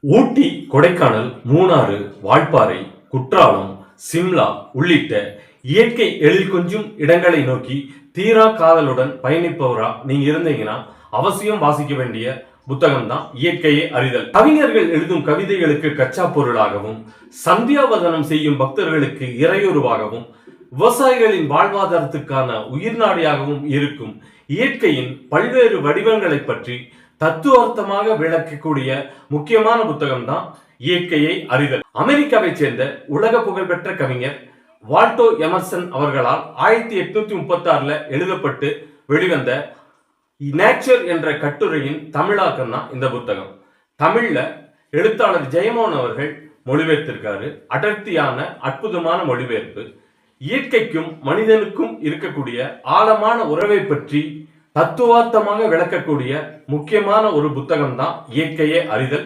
ஊட்டி, கொடைக்கானல், மூணாறு, வால்பாறை, குற்றாலம், சிம்லா உள்ளிட்ட இயற்கை எழில் கொஞ்சும் இடங்களை நோக்கி தீரா காதலுடன் பயணிப்பவரா நீங்க இருந்தீங்கன்னா அவசியம் வாசிக்க வேண்டிய புத்தகம் தான் இயற்கையை அறிதல். கவிஞர்கள் எழுதும் கவிதைகளுக்கு கச்சா பொருளாகவும், சந்தியாவதனம் செய்யும் பக்தர்களுக்கு இறையுருவாகவும், விவசாயிகளின் வாழ்வாதாரத்துக்கான உயிர்நாடியாகவும் இருக்கும் இயற்கையின் பல்வேறு வடிவங்களை பற்றி தத்துவார்த்தமாக விளக்கக்கூடிய முக்கியமான புத்தகம் தான் இயற்கையை அறிதல். அமெரிக்காவை சேர்ந்த உலக புகழ்பெற்ற கவிஞர் வால்டோ எமர்சன் அவர்களால் 1836 எழுதப்பட்டு வெளிவந்த நேச்சர் என்ற கட்டுரையின் தமிழாக்கம் தான் இந்த புத்தகம். தமிழ்ல எழுத்தாளர் ஜெயமோகன் அவர்கள் மொழிபெயர்த்திருக்காரு. அடர்த்தியான அற்புதமான மொழிபெயர்ப்பு. இயற்கைக்கும் மனிதனுக்கும் இருக்கக்கூடிய ஆழமான உறவை பற்றி தத்துவார்த்தமாக விளக்கக்கூடிய முக்கியமான ஒரு புத்தகம் தான் இயற்கையை அறிதல்.